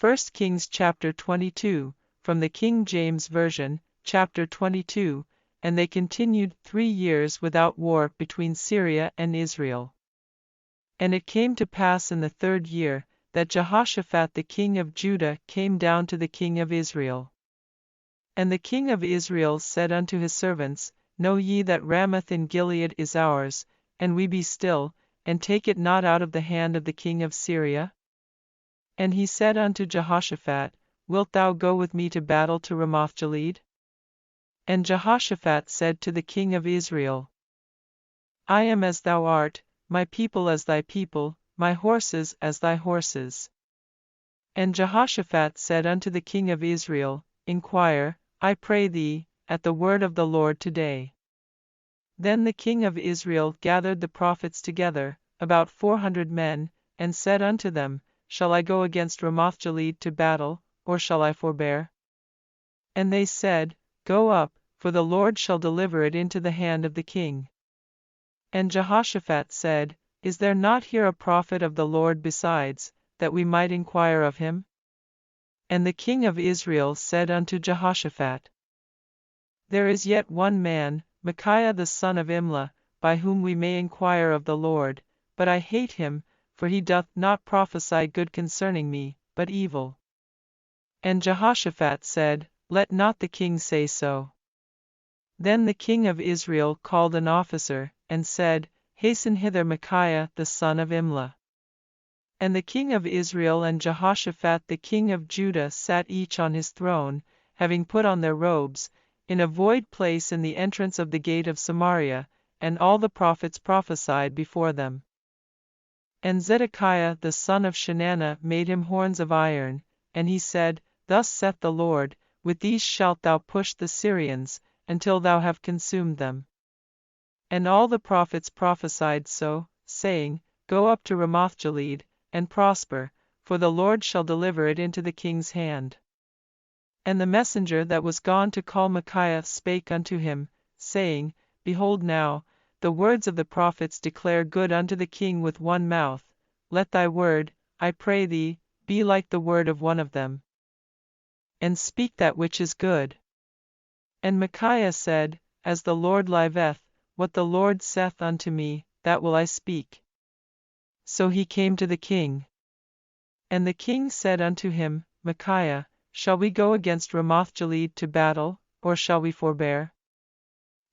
1 Kings chapter 22, from the King James Version, chapter 22, and they continued 3 years without war between Syria and Israel. And it came to pass in the 3rd year, that Jehoshaphat the king of Judah came down to the king of Israel. And the king of Israel said unto his servants, Know ye that Ramoth in Gilead is ours, and we be still, and take it not out of the hand of the king of Syria? And he said unto Jehoshaphat, Wilt thou go with me to battle to Ramoth-Gilead? And Jehoshaphat said to the king of Israel, I am as thou art, my people as thy people, my horses as thy horses. And Jehoshaphat said unto the king of Israel, Inquire, I pray thee, at the word of the Lord today. Then the king of Israel gathered the prophets together, about 400 men, and said unto them, Shall I go against Ramoth-Gilead to battle, or shall I forbear? And they said, Go up, for the Lord shall deliver it into the hand of the king. And Jehoshaphat said, Is there not here a prophet of the Lord besides, that we might inquire of him? And the king of Israel said unto Jehoshaphat, There is yet one man, Micaiah the son of Imlah, by whom we may inquire of the Lord, but I hate him, for he doth not prophesy good concerning me, but evil. And Jehoshaphat said, Let not the king say so. Then the king of Israel called an officer, and said, Hasten hither Micaiah the son of Imlah. And the king of Israel and Jehoshaphat the king of Judah sat each on his throne, having put on their robes, in a void place in the entrance of the gate of Samaria, and all the prophets prophesied before them. And Zedekiah the son of Chenaanah made him horns of iron, and he said, Thus saith the Lord, With these shalt thou push the Syrians, until thou have consumed them. And all the prophets prophesied so, saying, Go up to Ramoth-Gilead, and prosper, for the Lord shall deliver it into the king's hand. And the messenger that was gone to call Micaiah spake unto him, saying, Behold now, the words of the prophets declare good unto the king with one mouth. Let thy word, I pray thee, be like the word of one of them. And speak that which is good. And Micaiah said, As the Lord liveth, what the Lord saith unto me, that will I speak. So he came to the king. And the king said unto him, Micaiah, shall we go against Ramoth-Gilead to battle, or shall we forbear?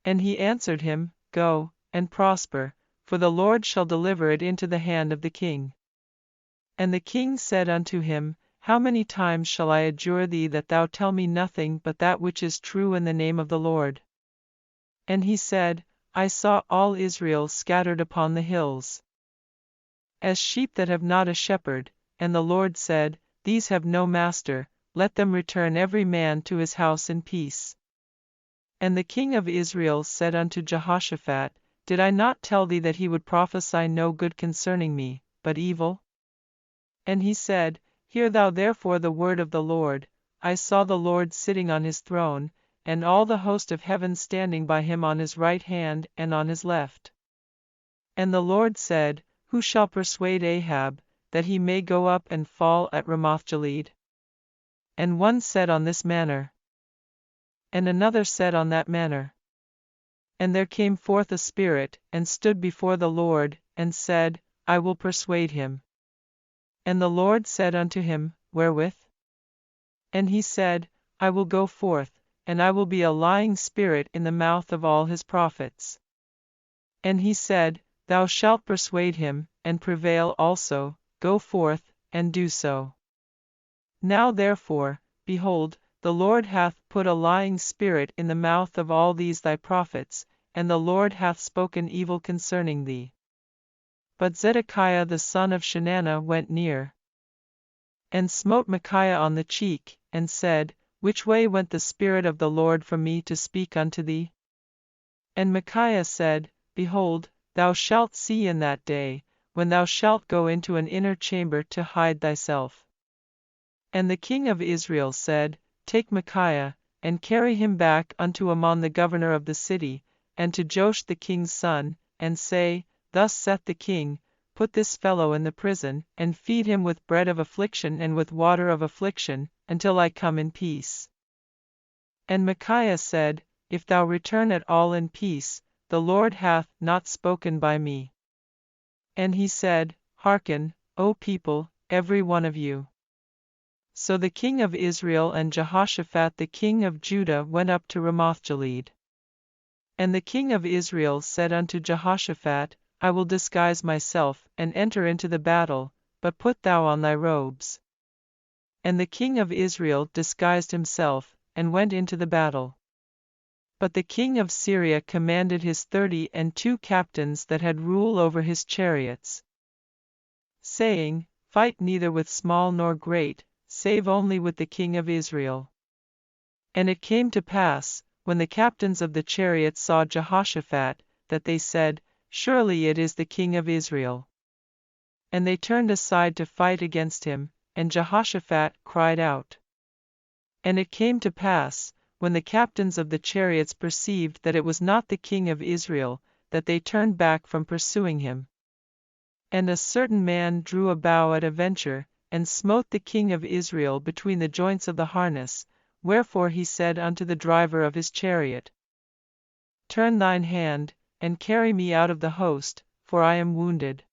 And he answered him, Go, and prosper, for the Lord shall deliver it into the hand of the king. And the king said unto him, How many times shall I adjure thee that thou tell me nothing but that which is true in the name of the Lord? And he said, I saw all Israel scattered upon the hills, as sheep that have not a shepherd, and the Lord said, These have no master, let them return every man to his house in peace. And the king of Israel said unto Jehoshaphat, Did I not tell thee that he would prophesy no good concerning me, but evil? And he said, Hear thou therefore the word of the Lord. I saw the Lord sitting on his throne, and all the host of heaven standing by him on his right hand and on his left. And the Lord said, Who shall persuade Ahab, that he may go up and fall at Ramoth-Gilead? And one said on this manner, and another said on that manner. And there came forth a spirit, and stood before the Lord, and said, I will persuade him. And the Lord said unto him, Wherewith? And he said, I will go forth, and I will be a lying spirit in the mouth of all his prophets. And he said, Thou shalt persuade him, and prevail also, go forth, and do so. Now therefore, behold, the Lord hath put a lying spirit in the mouth of all these thy prophets, and the Lord hath spoken evil concerning thee. But Zedekiah the son of Chenaanah went near, and smote Micaiah on the cheek, and said, Which way went the Spirit of the Lord from me to speak unto thee? And Micaiah said, Behold, thou shalt see in that day, when thou shalt go into an inner chamber to hide thyself. And the king of Israel said, Take Micaiah, and carry him back unto Amon the governor of the city, and to Joash the king's son, and say, Thus saith the king, put this fellow in the prison, and feed him with bread of affliction and with water of affliction, until I come in peace. And Micaiah said, If thou return at all in peace, the Lord hath not spoken by me. And he said, Hearken, O people, every one of you. So the king of Israel and Jehoshaphat the king of Judah went up to Ramoth-Gilead. And the king of Israel said unto Jehoshaphat, I will disguise myself, and enter into the battle, but put thou on thy robes. And the king of Israel disguised himself, and went into the battle. But the king of Syria commanded his 32 captains that had rule over his chariots, saying, Fight neither with small nor great, save only with the king of Israel. And it came to pass, when the captains of the chariots saw Jehoshaphat, that they said, Surely it is the king of Israel. And they turned aside to fight against him, and Jehoshaphat cried out. And it came to pass, when the captains of the chariots perceived that it was not the king of Israel, that they turned back from pursuing him. And a certain man drew a bow at a venture, and smote the king of Israel between the joints of the harness, wherefore he said unto the driver of his chariot, Turn thine hand, and carry me out of the host, for I am wounded.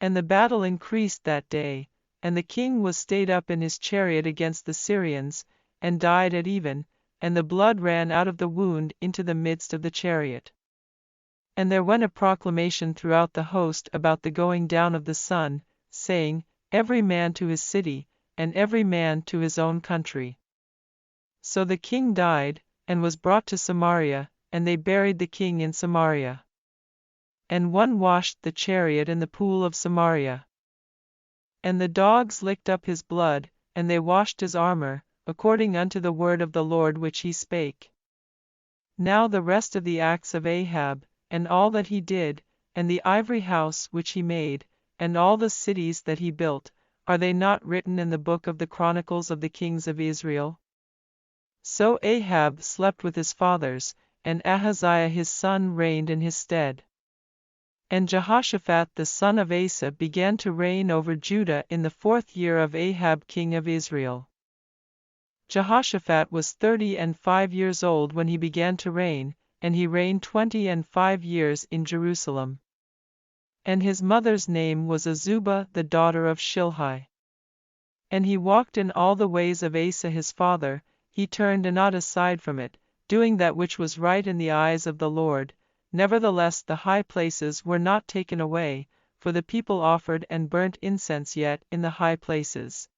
And the battle increased that day, and the king was stayed up in his chariot against the Syrians, and died at even, and the blood ran out of the wound into the midst of the chariot. And there went a proclamation throughout the host about the going down of the sun, saying, Every man to his city, and every man to his own country. So the king died, and was brought to Samaria, and they buried the king in Samaria. And one washed the chariot in the pool of Samaria. And the dogs licked up his blood, and they washed his armor, according unto the word of the Lord which he spake. Now the rest of the acts of Ahab, and all that he did, and the ivory house which he made, and all the cities that he built, are they not written in the book of the Chronicles of the kings of Israel? So Ahab slept with his fathers, and Ahaziah his son reigned in his stead. And Jehoshaphat the son of Asa began to reign over Judah in the 4th year of Ahab king of Israel. Jehoshaphat was 35 years old when he began to reign, and he reigned 25 years in Jerusalem. And his mother's name was Azubah the daughter of Shilhi. And he walked in all the ways of Asa his father, he turned not aside from it, doing that which was right in the eyes of the Lord. Nevertheless the high places were not taken away, for the people offered and burnt incense yet in the high places.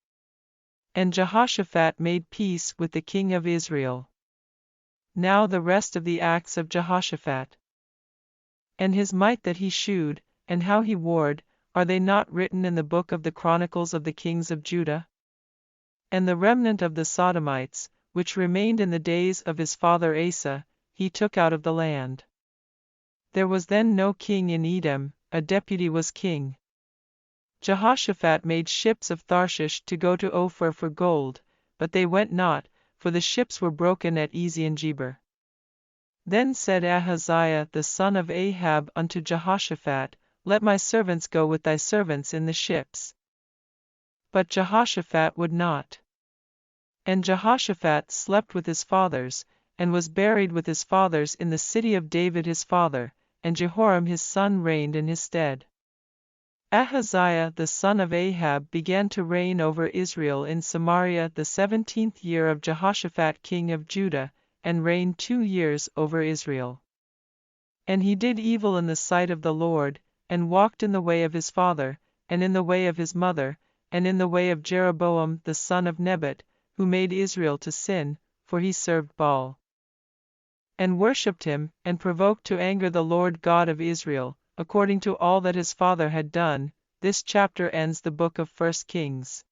And Jehoshaphat made peace with the king of Israel. Now the rest of the acts of Jehoshaphat, and his might that he shewed, and how he warred, are they not written in the book of the Chronicles of the kings of Judah? And the remnant of the Sodomites, which remained in the days of his father Asa, he took out of the land. There was then no king in Edom, a deputy was king. Jehoshaphat made ships of Tarshish to go to Ophir for gold, but they went not, for the ships were broken at Ezion-Geber. Then said Ahaziah the son of Ahab unto Jehoshaphat, Let my servants go with thy servants in the ships. But Jehoshaphat would not. And Jehoshaphat slept with his fathers, and was buried with his fathers in the city of David his father, and Jehoram his son reigned in his stead. Ahaziah the son of Ahab began to reign over Israel in Samaria the 17th year of Jehoshaphat king of Judah, and reigned 2 years over Israel. And he did evil in the sight of the Lord, and walked in the way of his father, and in the way of his mother, and in the way of Jeroboam the son of Nebat, who made Israel to sin, for he served Baal, and worshipped him, and provoked to anger the Lord God of Israel, according to all that his father had done. This chapter ends the book of 1 Kings.